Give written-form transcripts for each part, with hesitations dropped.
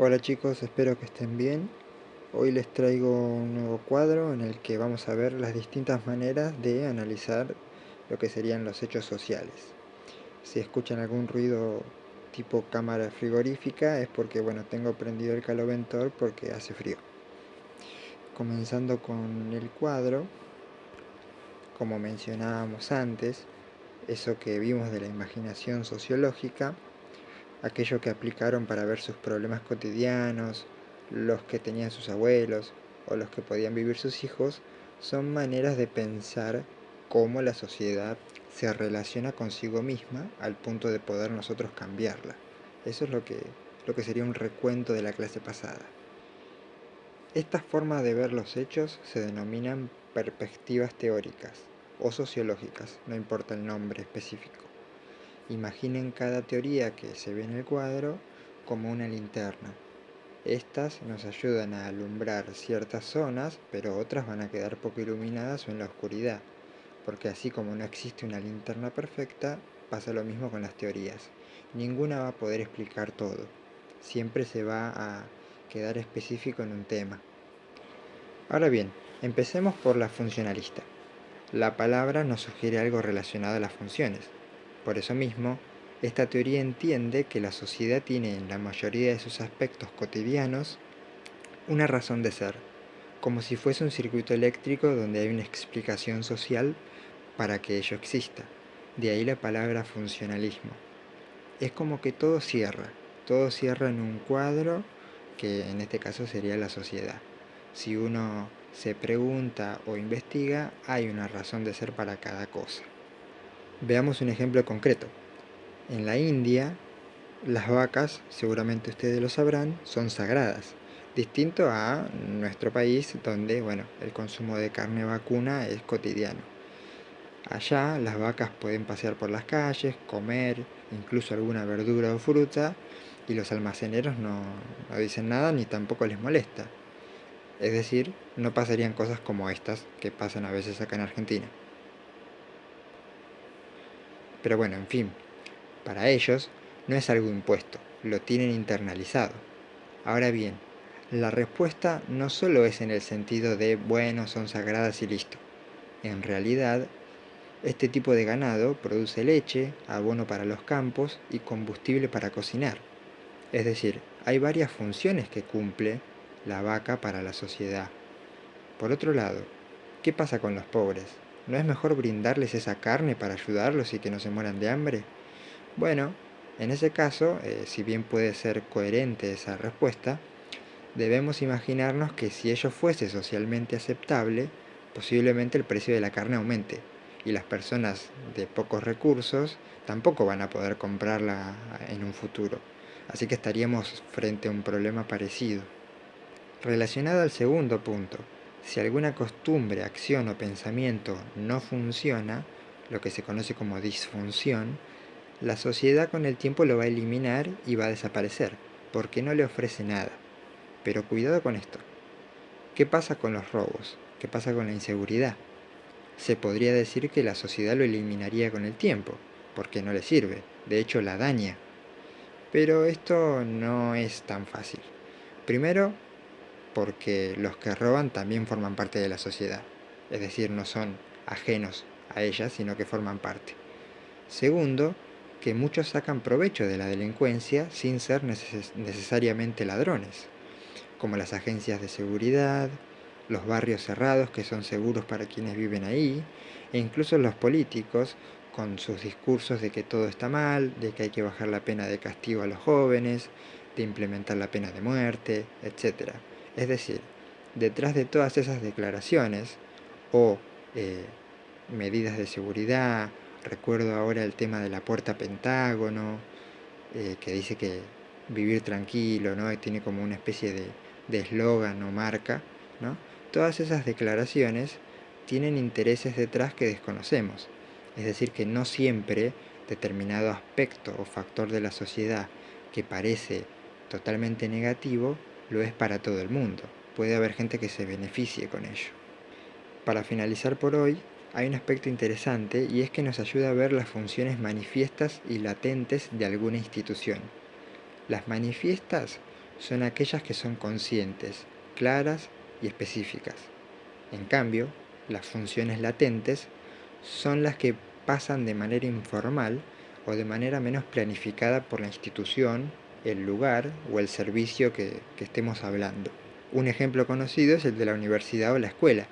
Hola chicos, espero que estén bien. Hoy les traigo un nuevo cuadro en el que vamos a ver las distintas maneras de analizar lo que serían los hechos sociales. Si escuchan algún ruido tipo cámara frigorífica es porque tengo prendido el caloventor porque hace frío. Comenzando con el cuadro, como mencionábamos antes, eso que vimos de la imaginación sociológica, aquello que aplicaron para ver sus problemas cotidianos, los que tenían sus abuelos o los que podían vivir sus hijos, son maneras de pensar cómo la sociedad se relaciona consigo misma al punto de poder nosotros cambiarla. Eso es lo que sería un recuento de la clase pasada. Estas formas de ver los hechos se denominan perspectivas teóricas o sociológicas, no importa el nombre específico. Imaginen cada teoría que se ve en el cuadro como una linterna. Estas nos ayudan a alumbrar ciertas zonas, pero otras van a quedar poco iluminadas o en la oscuridad, porque así como no existe una linterna perfecta, pasa lo mismo con las teorías. Ninguna va a poder explicar todo. Siempre se va a quedar específico en un tema. Ahora bien, empecemos por la funcionalista. La palabra nos sugiere algo relacionado a las funciones. Por eso mismo, esta teoría entiende que la sociedad tiene en la mayoría de sus aspectos cotidianos una razón de ser, como si fuese un circuito eléctrico donde hay una explicación social para que ello exista. De ahí la palabra funcionalismo. Es como que todo cierra en un cuadro que en este caso sería la sociedad. Si uno se pregunta o investiga, hay una razón de ser para cada cosa. Veamos un ejemplo concreto. En la India, las vacas, seguramente ustedes lo sabrán, son sagradas. Distinto a nuestro país, donde el consumo de carne vacuna es cotidiano. Allá las vacas pueden pasear por las calles, comer, incluso alguna verdura o fruta, y los almaceneros no dicen nada ni tampoco les molesta. Es decir, no pasarían cosas como estas que pasan a veces acá en Argentina. Pero bueno, en fin, para ellos no es algo impuesto, lo tienen internalizado. Ahora bien, la respuesta no solo es en el sentido de, bueno, son sagradas y listo. En realidad, este tipo de ganado produce leche, abono para los campos y combustible para cocinar. Es decir, hay varias funciones que cumple la vaca para la sociedad. Por otro lado, ¿qué pasa con los pobres? ¿No es mejor brindarles esa carne para ayudarlos y que no se mueran de hambre? Bueno, en ese caso, si bien puede ser coherente esa respuesta, debemos imaginarnos que si ello fuese socialmente aceptable, posiblemente el precio de la carne aumente y las personas de pocos recursos tampoco van a poder comprarla en un futuro. Así que estaríamos frente a un problema parecido. Relacionado al segundo punto, si alguna costumbre, acción o pensamiento no funciona, lo que se conoce como disfunción, la sociedad con el tiempo lo va a eliminar y va a desaparecer, porque no le ofrece nada. Pero cuidado con esto. ¿Qué pasa con los robos? ¿Qué pasa con la inseguridad? Se podría decir que la sociedad lo eliminaría con el tiempo, porque no le sirve, de hecho la daña. Pero esto no es tan fácil. Primero, porque los que roban también forman parte de la sociedad, es decir, no son ajenos a ella, sino que forman parte. Segundo, que muchos sacan provecho de la delincuencia sin ser necesariamente ladrones, como las agencias de seguridad, los barrios cerrados que son seguros para quienes viven ahí, e incluso los políticos con sus discursos de que todo está mal, de que hay que bajar la pena de castigo a los jóvenes, de implementar la pena de muerte, etc. Es decir, detrás de todas esas declaraciones o eh, medidas de seguridad, recuerdo ahora el tema de la puerta Pentágono, que dice que vivir tranquilo, ¿no? Tiene como una especie de eslogan o marca, ¿no? Todas esas declaraciones tienen intereses detrás que desconocemos. Es decir, que no siempre determinado aspecto o factor de la sociedad que parece totalmente negativo lo es para todo el mundo. Puede haber gente que se beneficie con ello. Para finalizar por hoy, hay un aspecto interesante y es que nos ayuda a ver las funciones manifiestas y latentes de alguna institución. Las manifiestas son aquellas que son conscientes, claras y específicas. En cambio, las funciones latentes son las que pasan de manera informal o de manera menos planificada por la institución, el lugar o el servicio que estemos hablando. Un ejemplo conocido es el de la universidad o la escuela.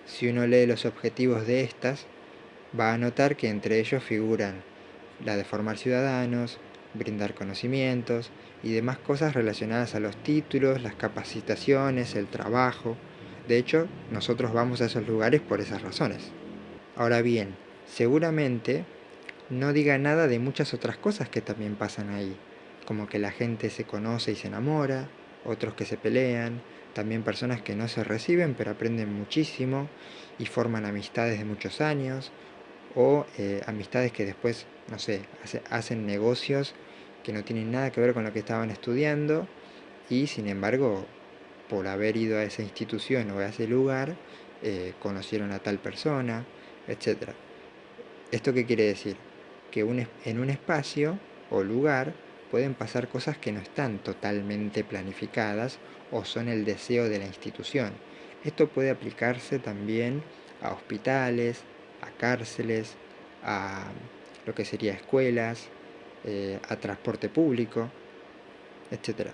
Si uno lee los objetivos de estas, va a notar que entre ellos figuran la de formar ciudadanos, brindar conocimientos y demás cosas relacionadas a los títulos, las capacitaciones, el trabajo. De hecho, nosotros vamos a esos lugares por esas razones. Ahora bien, seguramente no diga nada de muchas otras cosas que también pasan ahí, como que la gente se conoce y se enamora, otros que se pelean, también personas que no se reciben pero aprenden muchísimo y forman amistades de muchos años, o amistades que después, no sé, hacen negocios que no tienen nada que ver con lo que estaban estudiando y sin embargo, por haber ido a esa institución o a ese lugar, conocieron a tal persona, etcétera. ¿Esto qué quiere decir? Que en un espacio o lugar pueden pasar cosas que no están totalmente planificadas o son el deseo de la institución. Esto puede aplicarse también a hospitales, a cárceles, a lo que sería escuelas, a transporte público, etcétera.